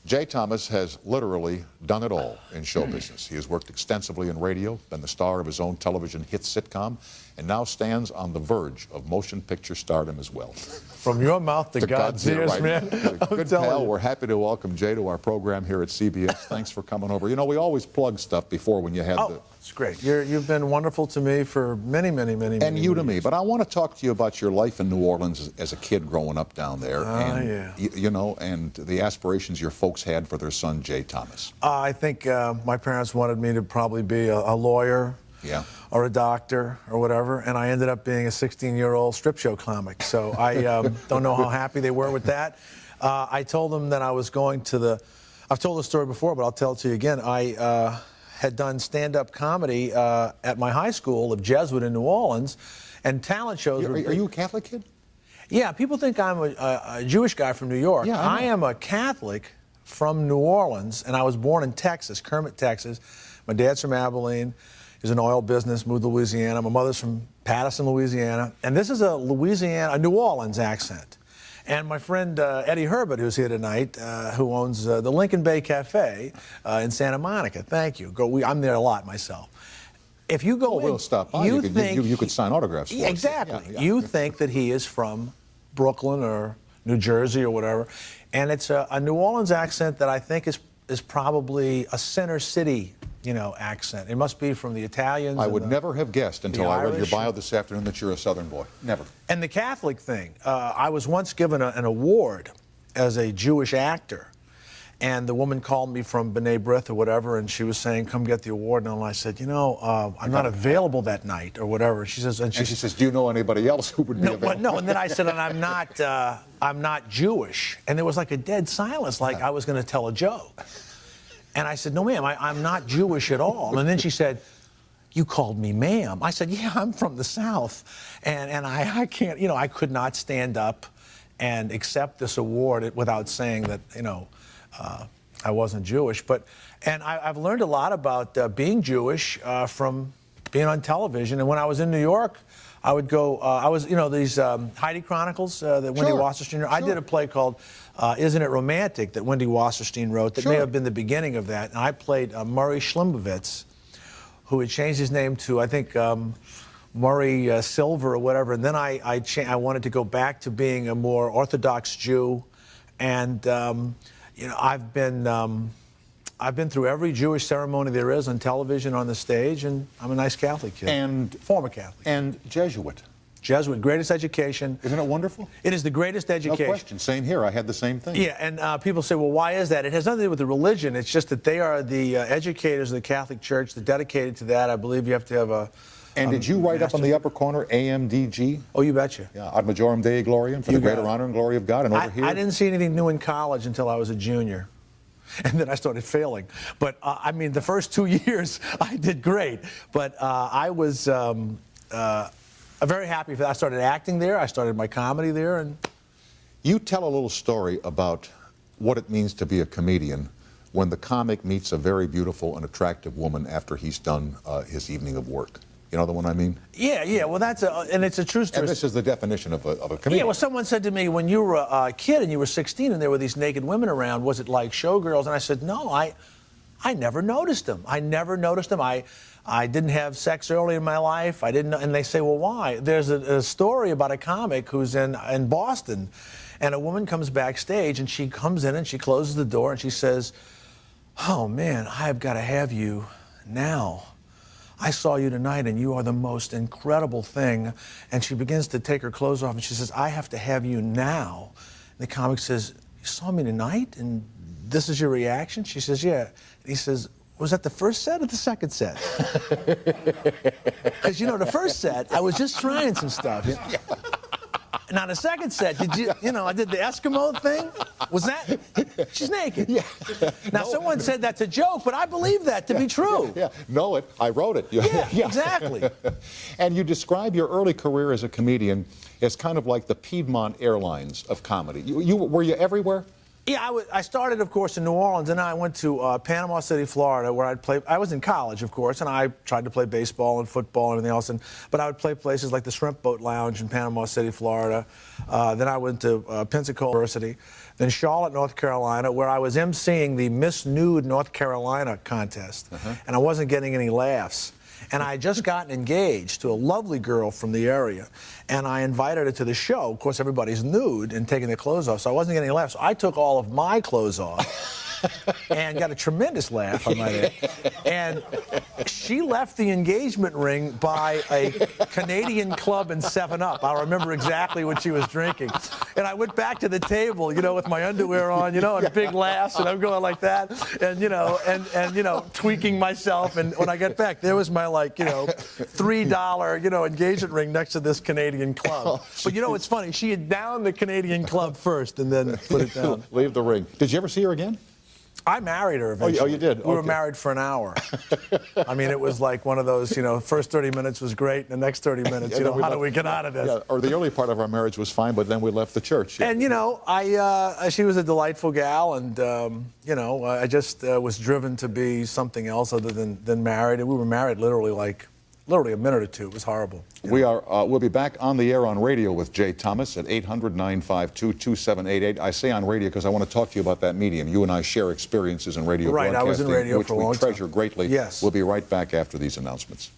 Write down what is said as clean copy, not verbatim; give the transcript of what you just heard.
Jay Thomas has literally done it all in show business. He has worked extensively in radio, been the star of his own television hit sitcom, and now stands on the verge of motion picture stardom as well. From your mouth to God's ears, right? man. Good pal. We're happy to welcome Jay to our program here at CBS. Thanks for coming over. You know, we always plug stuff before when you had the... It's great. You've been wonderful to me for many And you to me. years. But I want to talk to you about your life in New Orleans as a kid growing up down there. Yeah. You know, and the aspirations your folks had for their son, Jay Thomas. I think my parents wanted me to probably be a lawyer. Yeah. Or a doctor or whatever, and I ended up being a 16-year-old strip show comic. So I don't know how happy they were with that. I told them that I was going to I've told this story before, but I'll tell it to you again. I had done stand-up comedy at my high school of Jesuit in New Orleans, and talent shows. Are you a Catholic kid? Yeah, people think I'm a Jewish guy from New York. Yeah, I am a Catholic from New Orleans, and I was born in Texas, Kermit, Texas. My dad's from Abilene. He's in oil business, moved to Louisiana. My mother's from Patterson, Louisiana. And this is a New Orleans accent. And my friend Eddie Herbert, who's here tonight, who owns the Lincoln Bay Cafe in Santa Monica. Thank you. I'm there a lot myself. If you go we'll stop by. You could sign autographs for us. Exactly. Yeah. You think that he is from Brooklyn or New Jersey or whatever. And it's a New Orleans accent that I think is probably a center city accent. It must be from the Italians. I would never have guessed until I read your bio this afternoon that you're a Southern boy. Never. And the Catholic thing, I was once given an award as a Jewish actor. And the woman called me from B'nai B'rith or whatever, and she was saying, come get the award. And I said, I'm not available that night or whatever. She says, she says, do you know anybody else who would be available? No, and then I said, and I'm not Jewish. And there was like a dead silence, like I was going to tell a joke. And I said, no, ma'am, I'm not Jewish at all. And then she said, you called me ma'am. I said, yeah, I'm from the South. And I can't, I could not stand up and accept this award without saying that, I wasn't Jewish. And I've learned a lot about being Jewish from being on television. And when I was in New York, I would go, these Heidi Chronicles that Wendy Wasserstein wrote. I did a play called Isn't It Romantic that Wendy Wasserstein wrote that may have been the beginning of that. And I played Murray Schlimbovitz, who had changed his name to, I think, Murray Silver or whatever. And then I wanted to go back to being a more Orthodox Jew. And, I've been through every Jewish ceremony there is on television, on the stage, and I'm a nice Catholic kid. And former Catholic. And Jesuit. Jesuit, greatest education. Isn't it wonderful? It is the greatest education. No question. Same here. I had the same thing. Yeah, and people say, well, why is that? It has nothing to do with the religion. It's just that they are the educators of the Catholic Church. They're dedicated to that. I believe you have to have a... And did you write up on the upper corner AMDG? Oh, you betcha. Yeah, Ad Majorem Dei Gloriam, for the greater honor and glory of God. And over here... I didn't see anything new in college until I was a junior. And then I started failing. But, the first 2 years, I did great. But I was very happy. I started acting there. I started my comedy there. And you tell a little story about what it means to be a comedian when the comic meets a very beautiful and attractive woman after he's done his evening of work. You know the one I mean? Yeah. Well, and it's a true story. And this is the definition of a comedian. Yeah, well, someone said to me, when you were a kid and you were 16 and there were these naked women around, was it like showgirls? And I said, no, I never noticed them. I didn't have sex early in my life. I didn't. And they say, well, why? There's a story about a comic who's in Boston, and a woman comes backstage, and she comes in and she closes the door and she says, oh, man, I've got to have you now. I saw you tonight, and you are the most incredible thing. And she begins to take her clothes off, and she says, I have to have you now. And the comic says, you saw me tonight, and this is your reaction? She says, yeah. And he says, was that the first set or the second set? Because, the first set, I was just trying some stuff. Now, the second set, I did the Eskimo thing. Was that? She's naked. Yeah. Now, someone said that's a joke, but I believe that to be true. Yeah. Know it. I wrote it. Yeah, exactly. And you describe your early career as a comedian as kind of like the Piedmont Airlines of comedy. Were you everywhere? Yeah, I started, of course, in New Orleans, and then I went to Panama City, Florida, where I'd play. I was in college, of course, and I tried to play baseball and football and everything else. But I would play places like the Shrimp Boat Lounge in Panama City, Florida. Then I went to Pensacola University, then Charlotte, North Carolina, where I was emceeing the Miss Nude North Carolina contest, and I wasn't getting any laughs. And I had just gotten engaged to a lovely girl from the area. And I invited her to the show. Of course, everybody's nude and taking their clothes off, so I wasn't getting any laughs. So I took all of my clothes off and got a tremendous laugh, I might add. And she left the engagement ring by a Canadian Club and 7-Up. I remember exactly what she was drinking. And I went back to the table, you know, with my underwear on, you know, and big laughs, and I'm going like that, and, you know, and you know, tweaking myself. And when I got back, there was my, like, you know, $3, you know, engagement ring next to this Canadian Club. But, you know, it's funny. She had downed the Canadian Club first and then put it down. Leave the ring. Did you ever see her again? I married her eventually. Oh, you did? We were married for an hour. I mean, it was like one of those, you know, first 30 minutes was great, and the next 30 minutes, you know, how do we get out of this? Yeah, or the early part of our marriage was fine, but then we left the church. Yeah. And, you know, she was a delightful gal, and, you know, I just was driven to be something else other than married. And we were married literally a minute or two. It was horrible. We'll be back on the air on radio with Jay Thomas at 800-952-2788. I say on radio because I want to talk to you about that medium. You and I share experiences in radio broadcasting, I was in radio for a long time. which we treasure greatly. Yes. We'll be right back after these announcements.